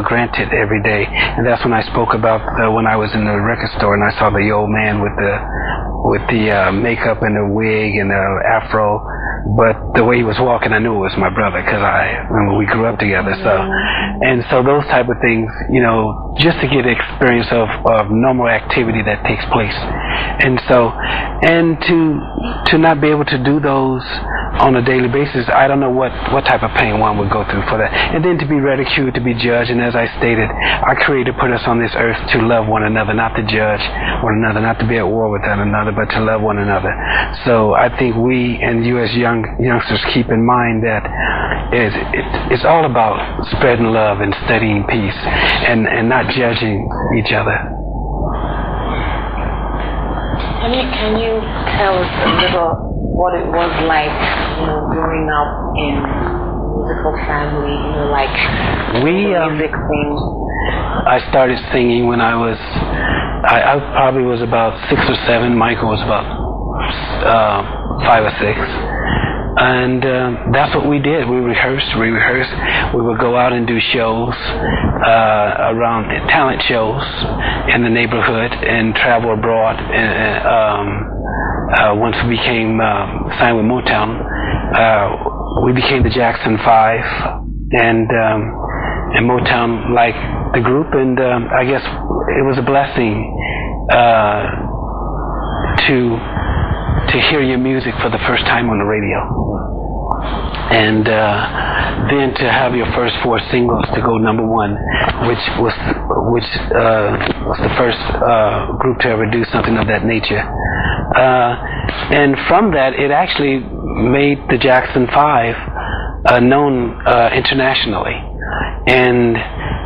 for granted every day. And that's when I spoke about when I was in the record store and I saw the old man with the makeup and the wig and the afro. But the way he was walking, I knew it was my brother because I remember we grew up together. So those type of things, you know, just to get experience of normal activity that takes place. And to not be able to do those on a daily basis, I don't know what type of pain one would go through for that. And then to be ridiculed, to be judged, and as I stated, our Creator put us on this earth to love one another, not to judge one another, not to be at war with one another, but to love one another. So I think we and you as youngsters keep in mind that it's all about spreading love and studying peace and not judging each other. Can you tell us a little what it was like, you know, growing up in a musical family, you know, like music thing? I started singing when I probably was about 6 or 7. Michael was about 5 or 6. And that's what we did. We rehearsed. We would go out and do shows around talent shows in the neighborhood and travel abroad. Once we became signed with Motown, we became the Jackson 5, and Motown liked the group, and I guess it was a blessing to hear your music for the first time on the radio, and then to have your first 4 singles to go number 1, which was the first group to ever do something of that nature. And from that, it actually made the Jackson 5 known internationally. And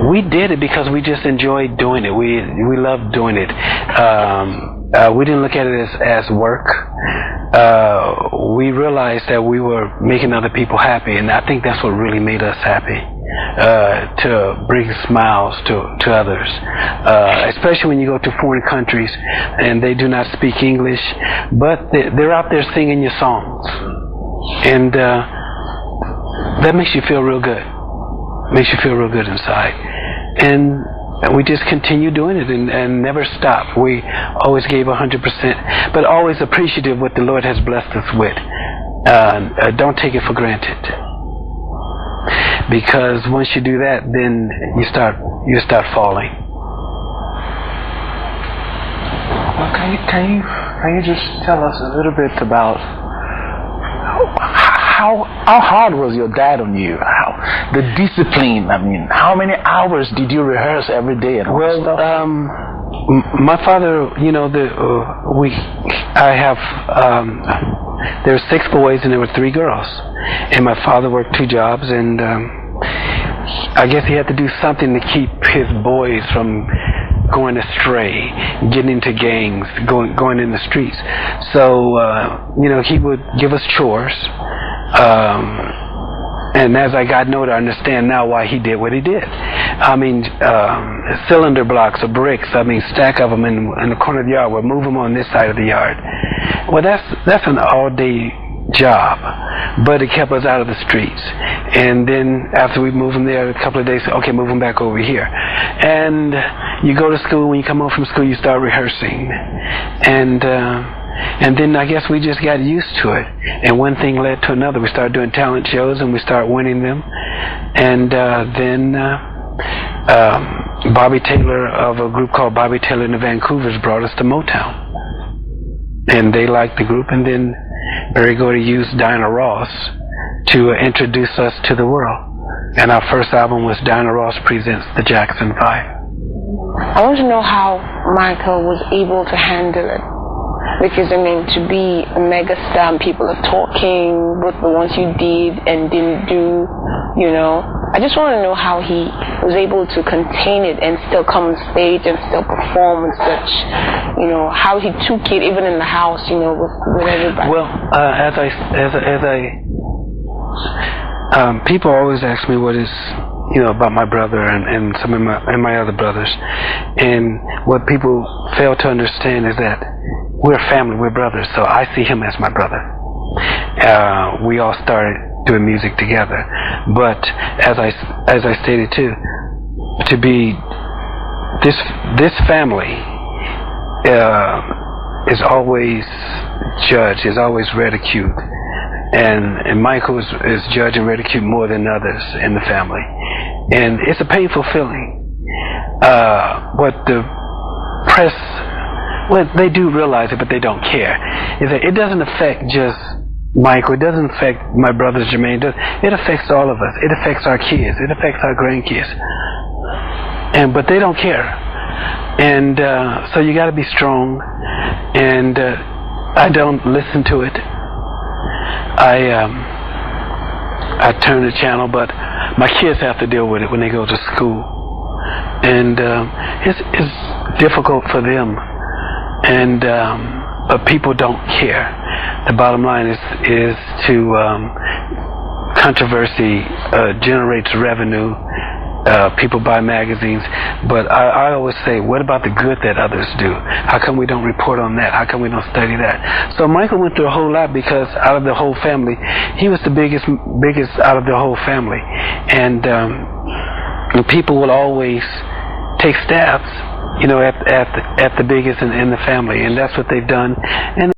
we did it because we just enjoyed doing it. We loved doing it. We didn't look at it as work. We realized that we were making other people happy, and I think that's what really made us happy. To bring smiles to others, especially when you go to foreign countries and they do not speak English, but they're out there singing your songs, and that makes you feel real good. Makes you feel real good inside, and we just continue doing it and never stop. We always gave 100%, but always appreciative what the Lord has blessed us with. Don't take it for granted. Because once you do that, then you start falling. Well, can you just tell us a little bit about how hard was your dad on you? The discipline. I mean, how many hours did you rehearse every day and all that stuff? My father, you know, there were 6 boys and there were 3 girls, and my father worked 2 jobs, and I guess he had to do something to keep his boys from going astray, getting into gangs, going in the streets. So you know, he would give us chores, and as I got older, I understand now why he did what he did. I mean, cylinder blocks or bricks, I mean, stack of them in the corner of the yard. We'll move them on this side of the yard. Well, that's an all-day job, but it kept us out of the streets. And then after we moved them there a couple of days, okay, move them back over here. And you go to school. When you come home from school, you start rehearsing. And then I guess we just got used to it. And one thing led to another. We started doing talent shows, and we started winning them. And then Bobby Taylor of a group called Bobby Taylor and the Vancouvers brought us to Motown. And they liked the group, and then Barry Gordy used Diana Ross to introduce us to the world. And our first album was Diana Ross Presents the Jackson 5. I want to know how Michael was able to handle it. Because, I mean, to be a megastar and people are talking, both the ones you did and didn't do, you know. I just want to know how he was able to contain it and still come on stage and still perform and such, you know, how he took it even in the house, you know, with everybody. Well, people always ask me what is, you know, about my brother and some of my other brothers. And what people fail to understand is that we're family, we're brothers, so I see him as my brother. We all started doing music together. But as I stated too, to be this family is always judged, is always ridiculed, and Michael is judged and ridiculed more than others in the family, and it's a painful feeling. What the press, well, they do realize it, but they don't care. Is that it doesn't affect just Michael, it doesn't affect my brothers Jermaine, it affects all of us. It affects our kids, it affects our grandkids, but they don't care. And so you got to be strong. And I don't listen to it. I turn the channel, but my kids have to deal with it when they go to school, and it's difficult for them. And but people don't care. The bottom line is to controversy generates revenue. People buy magazines, but I always say, what about the good that others do? How come we don't report on that? How come we don't study that? So Michael went through a whole lot, because out of the whole family, he was the biggest out of the whole family, and people will always take stabs, at the biggest in the family, and that's what they've done. And